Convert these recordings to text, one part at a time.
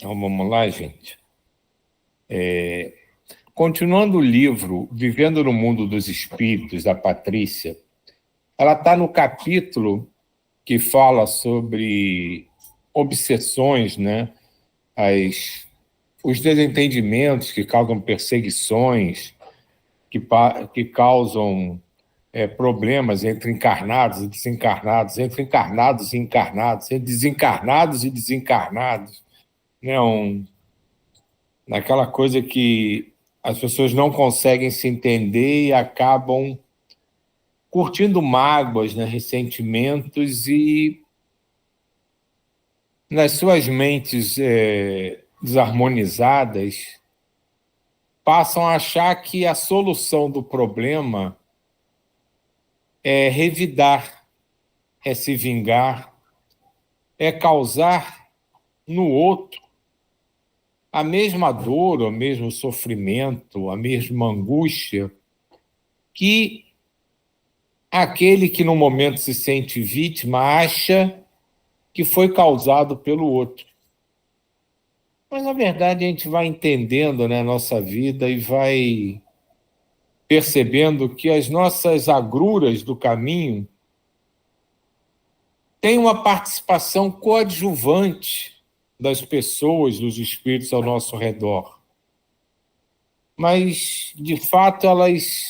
Então vamos lá, gente. Continuando o livro Vivendo no Mundo dos Espíritos, da Patrícia, ela está no capítulo que fala sobre obsessões, né? Os desentendimentos que causam perseguições, que causam problemas entre encarnados e desencarnados, entre encarnados e encarnados, entre desencarnados e desencarnados, né? Naquela coisa que as pessoas não conseguem se entender e acabam curtindo mágoas, né, ressentimentos, e nas suas mentes desarmonizadas passam a achar que a solução do problema é revidar, é se vingar, é causar no outro a mesma dor, o mesmo sofrimento, a mesma angústia que aquele que no momento se sente vítima acha que foi causado pelo outro. Mas, na verdade, a gente vai entendendo, né, a nossa vida e vai percebendo que as nossas agruras do caminho têm uma participação coadjuvante das pessoas, dos espíritos ao nosso redor. Mas, de fato, elas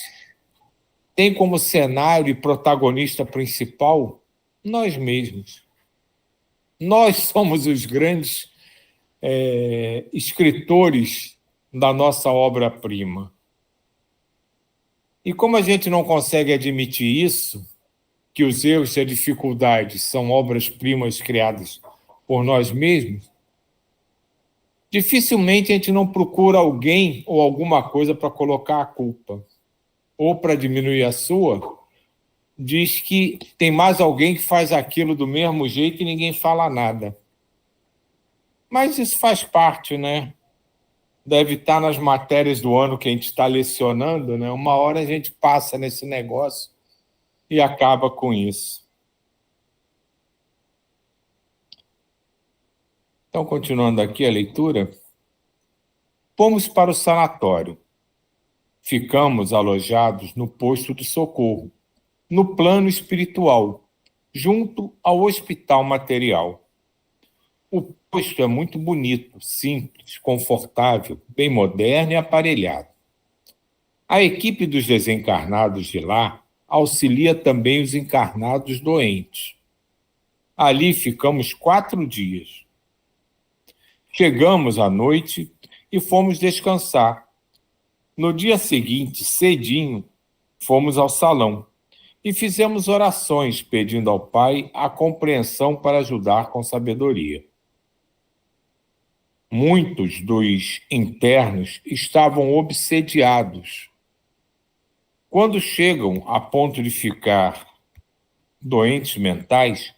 têm como cenário e protagonista principal nós mesmos. Nós somos os grandes escritores da nossa obra-prima. E como a gente não consegue admitir isso, que os erros e as dificuldades são obras-primas criadas por nós mesmos, dificilmente a gente não procura alguém ou alguma coisa para colocar a culpa. Ou para diminuir a sua, diz que tem mais alguém que faz aquilo do mesmo jeito e ninguém fala nada. Mas isso faz parte, né? Deve estar nas matérias do ano que a gente está lecionando, né? Uma hora a gente passa nesse negócio e acaba com isso. Então, continuando aqui a leitura, fomos para o sanatório. Ficamos alojados no posto de socorro, no plano espiritual, junto ao hospital material. O posto é muito bonito, simples, confortável, bem moderno e aparelhado. A equipe dos desencarnados de lá auxilia também os encarnados doentes. Ali ficamos 4 dias. Chegamos à noite e fomos descansar. No dia seguinte, cedinho, fomos ao salão e fizemos orações pedindo ao Pai a compreensão para ajudar com sabedoria. Muitos dos internos estavam obsediados. Quando chegam a ponto de ficar doentes mentais,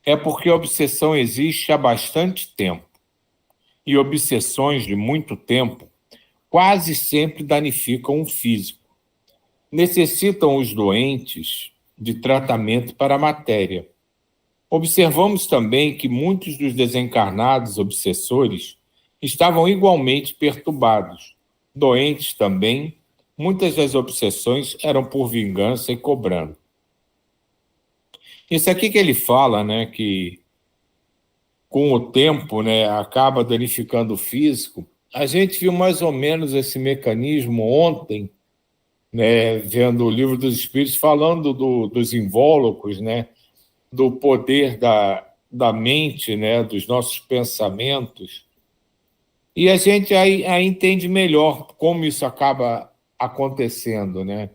é porque a obsessão existe há bastante tempo. E obsessões de muito tempo quase sempre danificam o físico. Necessitam os doentes de tratamento para a matéria. Observamos também que muitos dos desencarnados obsessores estavam igualmente perturbados. Doentes também, muitas das obsessões eram por vingança e cobrando. Isso aqui que ele fala, né, que com o tempo, né, acaba danificando o físico, a gente viu mais ou menos esse mecanismo ontem, né, vendo o Livro dos Espíritos, falando dos invólucros, né, do poder da mente, né, dos nossos pensamentos. E a gente aí entende melhor como isso acaba acontecendo, né?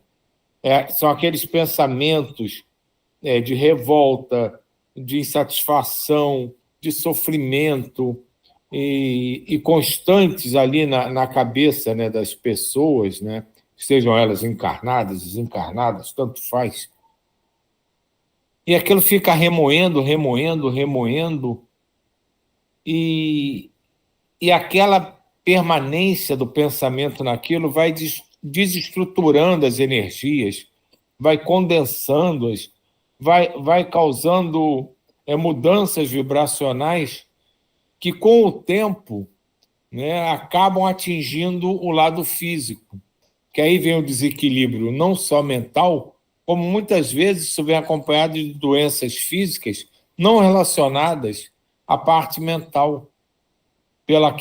São aqueles pensamentos de revolta, de insatisfação, de sofrimento e constantes ali na cabeça, né, das pessoas, né? Sejam elas encarnadas, desencarnadas, tanto faz. E aquilo fica remoendo, e aquela permanência do pensamento naquilo vai desestruturando as energias, vai condensando-as, vai causando mudanças vibracionais que, com o tempo, né, acabam atingindo o lado físico, que aí vem o desequilíbrio não só mental, como muitas vezes isso vem acompanhado de doenças físicas não relacionadas à parte mental, pela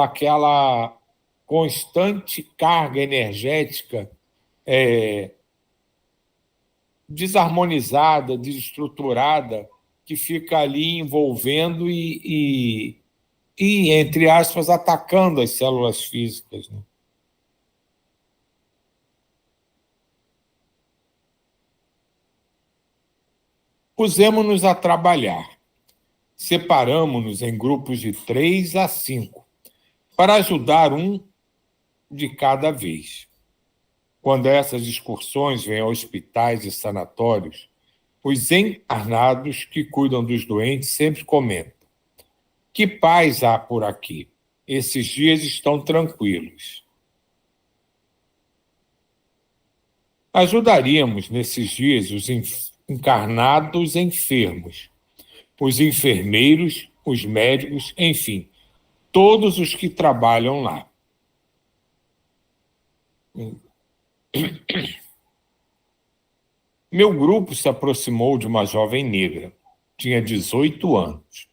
aquela constante carga energética desarmonizada, desestruturada, que fica ali envolvendo e, entre aspas, atacando as células físicas, né? Pusemos-nos a trabalhar. Separamos-nos em grupos de 3 a 5, para ajudar um de cada vez. Quando essas excursões vêm a hospitais e sanatórios, os encarnados que cuidam dos doentes sempre comentam: que paz há por aqui. Esses dias estão tranquilos. Ajudaríamos nesses dias os encarnados enfermos, os enfermeiros, os médicos, enfim, todos os que trabalham lá. Meu grupo se aproximou de uma jovem negra. Tinha 18 anos.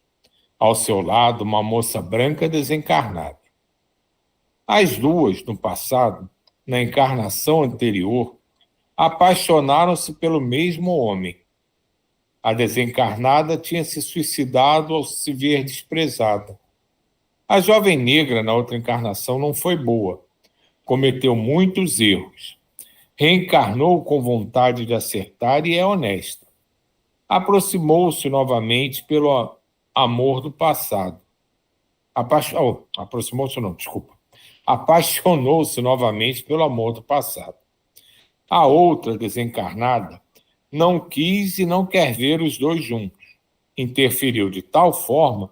Ao seu lado, uma moça branca desencarnada. As duas, no passado, na encarnação anterior, apaixonaram-se pelo mesmo homem. A desencarnada tinha se suicidado ao se ver desprezada. A jovem negra, na outra encarnação, não foi boa. Cometeu muitos erros. Reencarnou com vontade de acertar e é honesta. Aproximou-se novamente pelo amor do passado. Aproximou-se não, desculpa. Apaixonou-se novamente pelo amor do passado. A outra, desencarnada, não quis e não quer ver os dois juntos. Interferiu de tal forma,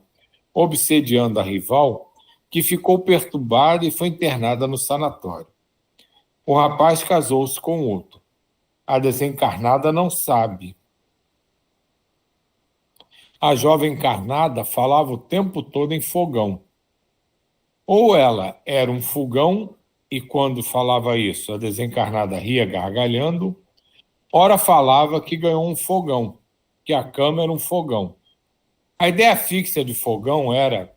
obsediando a rival, que ficou perturbada e foi internada no sanatório. O rapaz casou-se com outro. A desencarnada não sabe. A jovem encarnada falava o tempo todo em fogão. Ou ela era um fogão, e quando falava isso, a desencarnada ria gargalhando, ora falava que ganhou um fogão, que a cama era um fogão. A ideia fixa de fogão era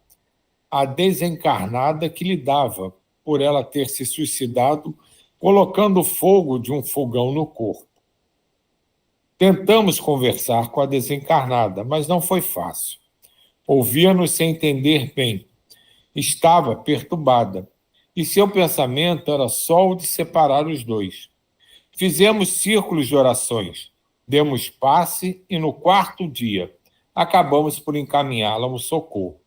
a desencarnada que lhe dava, por ela ter se suicidado, colocando o fogo de um fogão no corpo. Tentamos conversar com a desencarnada, mas não foi fácil. Ouvia-nos sem entender bem. Estava perturbada, e seu pensamento era só o de separar os dois. Fizemos círculos de orações, demos passe e no 4º dia acabamos por encaminhá-la ao socorro.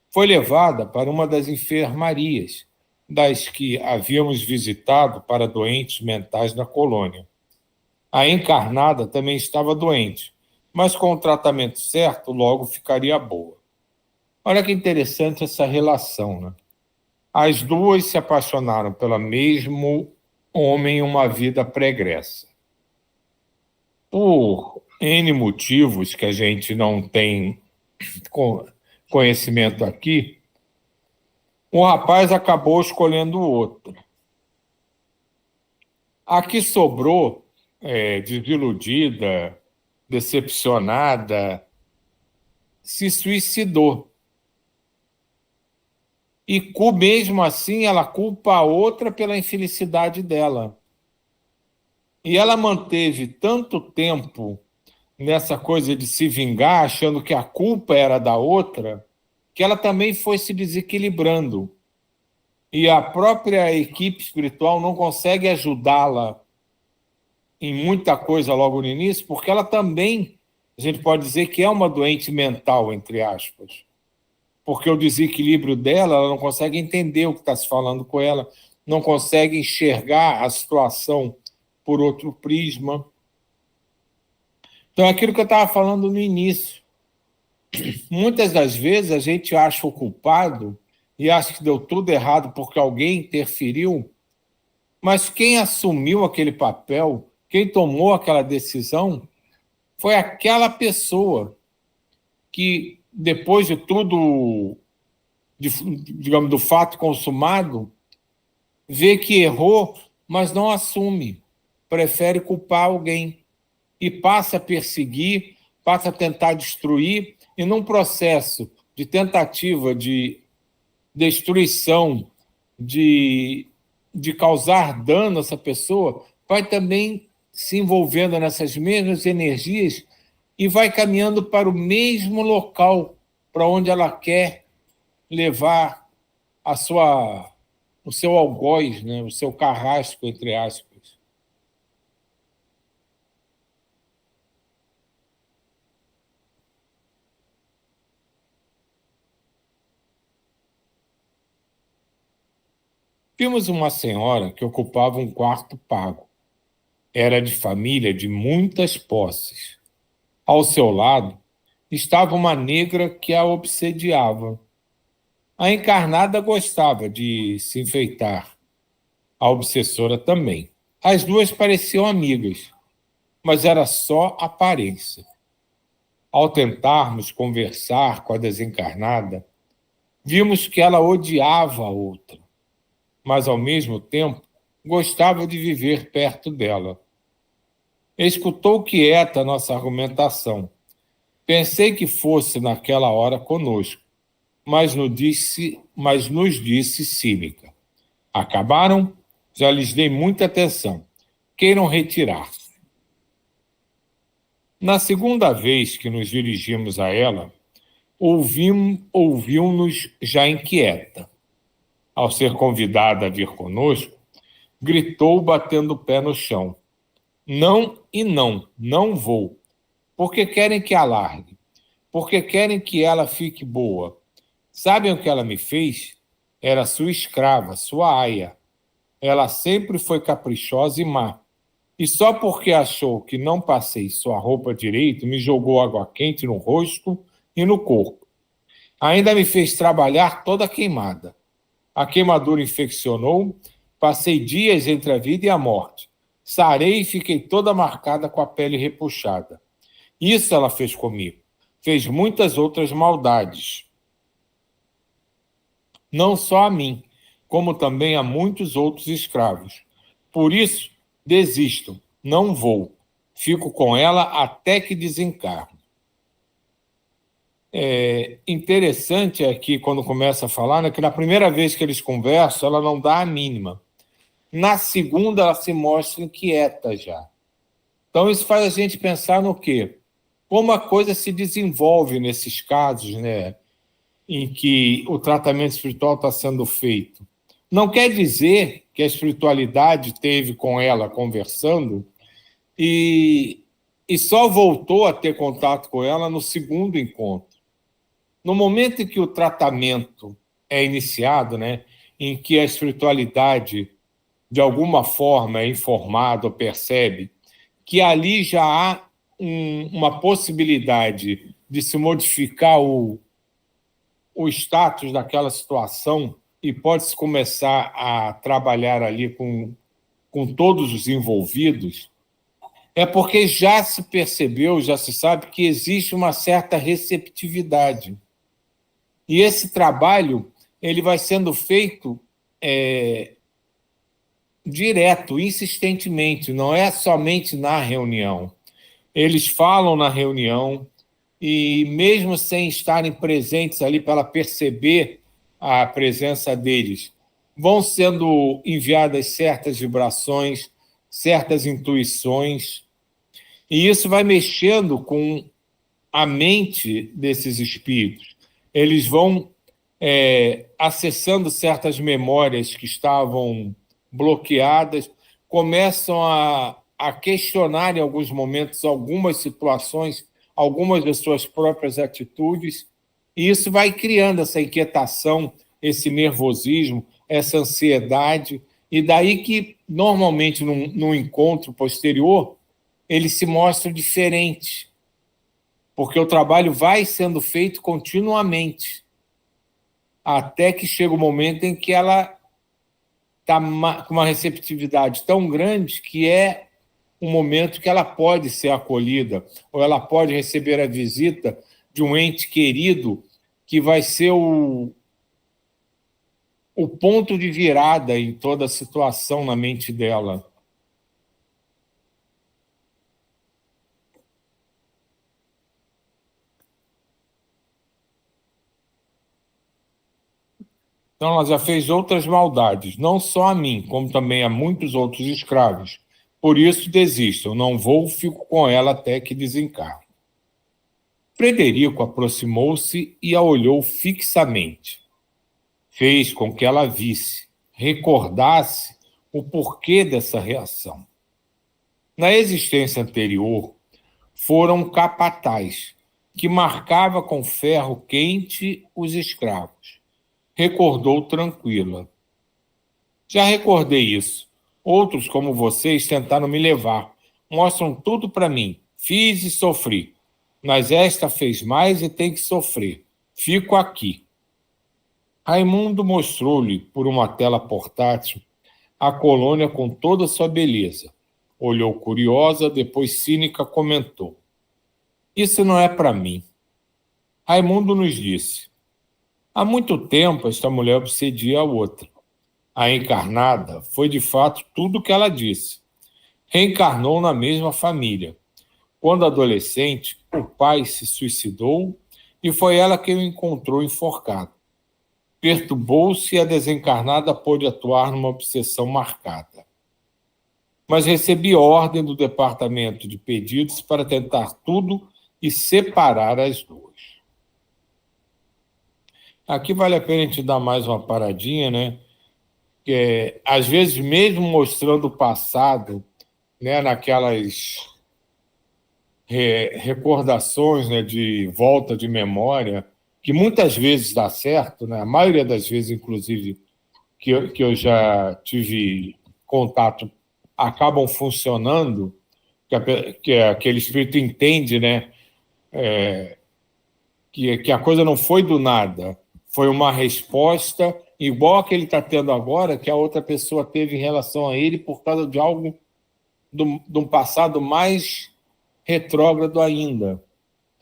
Foi levada para uma das enfermarias, das que havíamos visitado para doentes mentais na colônia. A encarnada também estava doente, mas com o tratamento certo logo ficaria boa. Olha que interessante essa relação, né? As duas se apaixonaram pelo mesmo homem em uma vida pregressa. Por N motivos que a gente não tem conhecimento aqui, o rapaz acabou escolhendo o outro. A que sobrou, desiludida, decepcionada, se suicidou. E mesmo assim ela culpa a outra pela infelicidade dela. E ela manteve tanto tempo nessa coisa de se vingar, achando que a culpa era da outra, que ela também foi se desequilibrando. E a própria equipe espiritual não consegue ajudá-la em muita coisa logo no início, porque ela também, a gente pode dizer que é uma doente mental, entre aspas. Porque o desequilíbrio dela, ela não consegue entender o que está se falando com ela, não consegue enxergar a situação por outro prisma. Então, é aquilo que eu estava falando no início. Muitas das vezes a gente acha o culpado e acha que deu tudo errado porque alguém interferiu, mas quem assumiu aquele papel, quem tomou aquela decisão, foi aquela pessoa que, depois de tudo digamos, do fato consumado, vê que errou, mas não assume, prefere culpar alguém e passa a perseguir, passa a tentar destruir, e num processo de tentativa de destruição, de causar dano a essa pessoa, vai também se envolvendo nessas mesmas energias e vai caminhando para o mesmo local para onde ela quer levar o seu algoz, né? O seu carrasco, entre aspas. Vimos uma senhora que ocupava um quarto pago. Era de família de muitas posses. Ao seu lado estava uma negra que a obsediava. A encarnada gostava de se enfeitar, a obsessora também. As duas pareciam amigas, mas era só aparência. Ao tentarmos conversar com a desencarnada, vimos que ela odiava a outra, mas ao mesmo tempo gostava de viver perto dela. Escutou quieta a nossa argumentação. Pensei que fosse naquela hora conosco, mas nos disse cínica. Acabaram? Já lhes dei muita atenção. Queiram retirar-se. Na segunda vez que nos dirigimos a ela, ouviu-nos já inquieta. Ao ser convidada a vir conosco, gritou batendo o pé no chão. Não e não, não vou. Porque querem que a largue. Porque querem que ela fique boa. Sabem o que ela me fez? Era sua escrava, sua aia. Ela sempre foi caprichosa e má. E só porque achou que não passei sua roupa direito, me jogou água quente no rosto e no corpo. Ainda me fez trabalhar toda queimada. A queimadura infeccionou, passei dias entre a vida e a morte. Sarei e fiquei toda marcada com a pele repuxada. Isso ela fez comigo. Fez muitas outras maldades. Não só a mim, como também a muitos outros escravos. Por isso, desisto, não vou. Fico com ela até que desencarne. Interessante aqui, quando começa a falar, né, que na primeira vez que eles conversam, ela não dá a mínima. Na segunda, ela se mostra inquieta já. Então, isso faz a gente pensar no quê? Como a coisa se desenvolve nesses casos, né, em que o tratamento espiritual está sendo feito. Não quer dizer que a espiritualidade teve com ela conversando e só voltou a ter contato com ela no segundo encontro. No momento em que o tratamento é iniciado, né, em que a espiritualidade, de alguma forma, é informada ou percebe que ali já há uma possibilidade de se modificar o status daquela situação e pode-se começar a trabalhar ali com todos os envolvidos, é porque já se percebeu, já se sabe que existe uma certa receptividade. E esse trabalho ele vai sendo feito direto, insistentemente, não é somente na reunião. Eles falam na reunião e, mesmo sem estarem presentes ali para perceber a presença deles, vão sendo enviadas certas vibrações, certas intuições, e isso vai mexendo com a mente desses espíritos. Eles vão acessando certas memórias que estavam bloqueadas, começam a questionar em alguns momentos algumas situações, algumas das suas próprias atitudes, e isso vai criando essa inquietação, esse nervosismo, essa ansiedade, e daí que, normalmente, num encontro posterior, ele se mostra diferente, porque o trabalho vai sendo feito continuamente, até que chega o momento em que ela está com uma receptividade tão grande que é um momento que ela pode ser acolhida, ou ela pode receber a visita de um ente querido que vai ser o ponto de virada em toda a situação na mente dela. Então, ela já fez outras maldades, não só a mim, como também a muitos outros escravos. Por isso, desisto. Eu não vou, fico com ela até que desencarne. Frederico aproximou-se e a olhou fixamente. Fez com que ela visse, recordasse o porquê dessa reação. Na existência anterior, fora um capataz que marcava com ferro quente os escravos. Recordou tranquila. Já recordei isso. Outros, como vocês, tentaram me levar. Mostram tudo para mim. Fiz e sofri. Mas esta fez mais e tem que sofrer. Fico aqui. Raimundo mostrou-lhe, por uma tela portátil, a colônia com toda a sua beleza. Olhou curiosa, depois cínica comentou. Isso não é para mim. Raimundo nos disse. Há muito tempo esta mulher obsedia a outra. A encarnada foi de fato tudo o que ela disse. Reencarnou na mesma família. Quando adolescente, o pai se suicidou e foi ela quem o encontrou enforcado. Perturbou-se e a desencarnada pôde atuar numa obsessão marcada. Mas recebi ordem do departamento de pedidos para tentar tudo e separar as duas. Aqui vale a pena a gente dar mais uma paradinha, né? Que, às vezes, mesmo mostrando o passado, né, naquelas recordações, né, de volta de memória, que muitas vezes dá certo, né? A maioria das vezes, inclusive, que eu já tive contato, acabam funcionando, que aquele espírito entende, né, que a coisa não foi do nada, foi uma resposta igual a que ele está tendo agora, que a outra pessoa teve em relação a ele por causa de algo de um passado mais retrógrado ainda.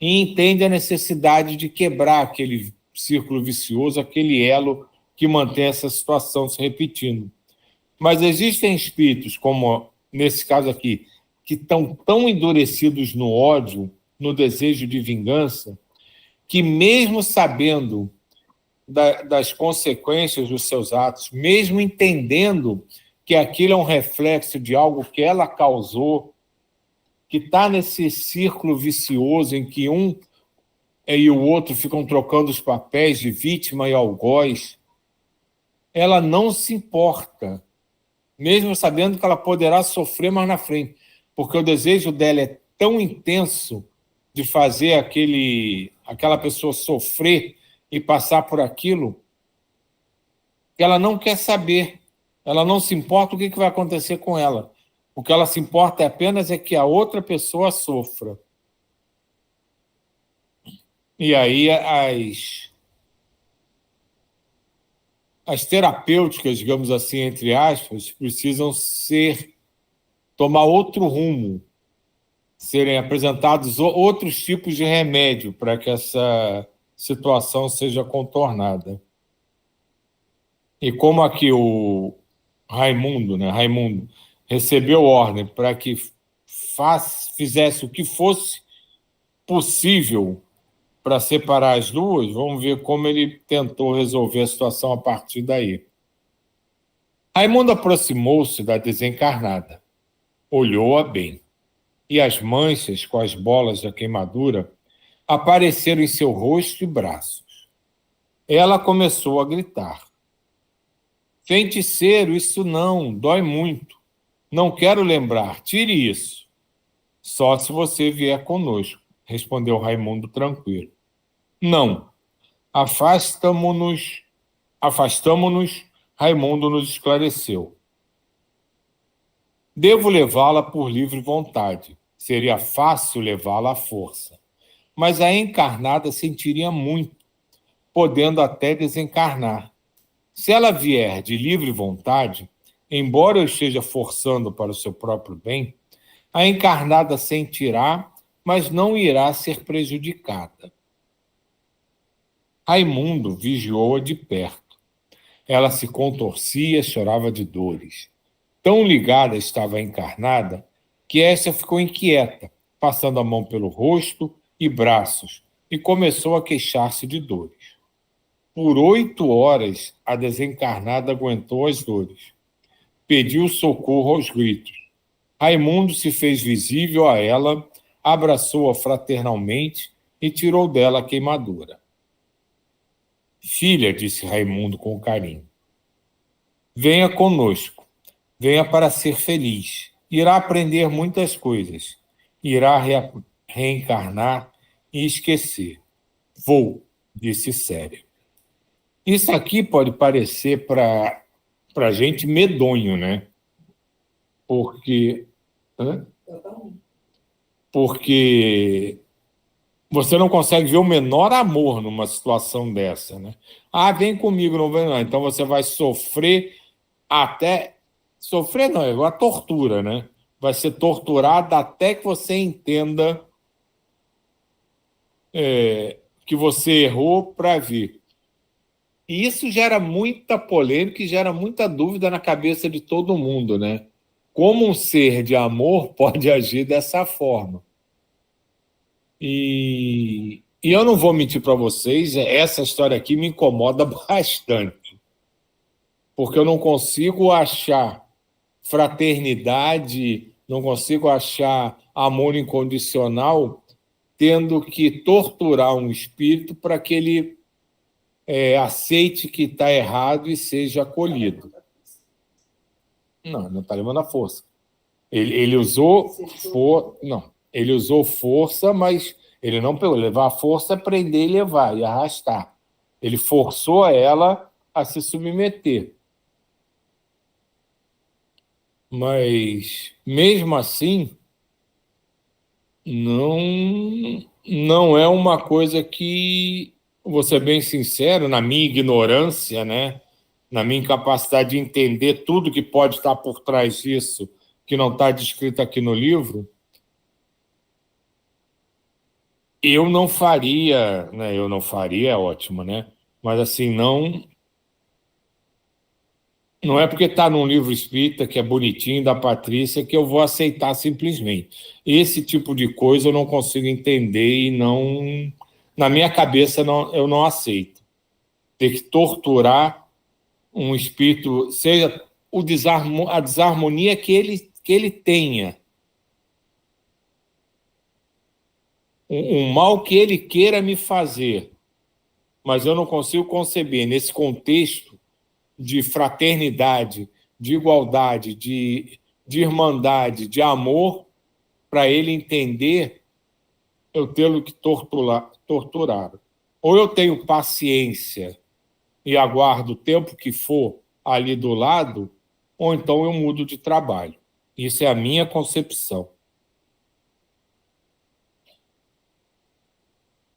E entende a necessidade de quebrar aquele círculo vicioso, aquele elo que mantém essa situação se repetindo. Mas existem espíritos, como nesse caso aqui, que estão tão endurecidos no ódio, no desejo de vingança, que mesmo sabendo das consequências dos seus atos, mesmo entendendo que aquilo é um reflexo de algo que ela causou, que está nesse círculo vicioso em que um e o outro ficam trocando os papéis de vítima e algoz, ela não se importa, mesmo sabendo que ela poderá sofrer mais na frente, porque o desejo dela é tão intenso de fazer aquela pessoa sofrer e passar por aquilo, que ela não quer saber, ela não se importa o que vai acontecer com ela. O que ela se importa apenas é que a outra pessoa sofra. E aí as terapêuticas, digamos assim, entre aspas, precisam tomar outro rumo, serem apresentados outros tipos de remédio para que essa situação seja contornada. E como aqui o Raimundo, né? Raimundo recebeu ordem para que fizesse o que fosse possível para separar as duas, vamos ver como ele tentou resolver a situação a partir daí. Raimundo aproximou-se da desencarnada, olhou-a bem, e as manchas com as bolas da queimadura apareceram em seu rosto e braços. Ela começou a gritar. Feiticeiro, isso não, dói muito. Não quero lembrar, tire isso. Só se você vier conosco, respondeu Raimundo tranquilo. Não, afastamo-nos, Raimundo nos esclareceu. Devo levá-la por livre vontade. Seria fácil levá-la à força. Mas a encarnada sentiria muito, podendo até desencarnar. Se ela vier de livre vontade, embora eu esteja forçando para o seu próprio bem, a encarnada sentirá, mas não irá ser prejudicada. Raimundo vigiou-a de perto. Ela se contorcia, chorava de dores. Tão ligada estava a encarnada que esta ficou inquieta, passando a mão pelo rosto e braços, e começou a queixar-se de dores. Por 8 horas, a desencarnada aguentou as dores. Pediu socorro aos gritos. Raimundo se fez visível a ela, abraçou-a fraternalmente e tirou dela a queimadura. Filha, disse Raimundo com carinho, venha conosco, venha para ser feliz. Irá aprender muitas coisas, irá reencarnar e esquecer. Vou, disse séria. Isso aqui pode parecer para a gente medonho, né? Porque você não consegue ver o menor amor numa situação dessa, né? Ah, vem comigo, não vem não. Então você vai sofrer até... Sofrer não, é igual a tortura, né? Vai ser torturado até que você entenda que você errou para ver. E isso gera muita polêmica e gera muita dúvida na cabeça de todo mundo, né? Como um ser de amor pode agir dessa forma? E eu não vou mentir para vocês, essa história aqui me incomoda bastante, porque eu não consigo achar fraternidade, não consigo achar amor incondicional tendo que torturar um espírito para que ele aceite que está errado e seja acolhido. Não está levando a força. Ele usou ele usou força, mas ele não pegou. Levar a força é prender e levar, e arrastar. Ele forçou ela a se submeter. Mas, mesmo assim, não é uma coisa que, vou ser bem sincero, na minha ignorância, né, na minha incapacidade de entender tudo que pode estar por trás disso, que não está descrito aqui no livro, eu não faria, né? Eu não faria, é ótimo, né? Mas assim, não é porque está num livro espírita que é bonitinho da Patrícia que eu vou aceitar simplesmente. Esse tipo de coisa eu não consigo entender e não, na minha cabeça eu não aceito. Ter que torturar um espírito, seja a desarmonia que ele tenha, um mal que ele queira me fazer, mas eu não consigo conceber nesse contexto de fraternidade, de igualdade, de irmandade, de amor, para ele entender, eu tê-lo que torturar. Ou eu tenho paciência e aguardo o tempo que for ali do lado, ou então eu mudo de trabalho. Isso é a minha concepção.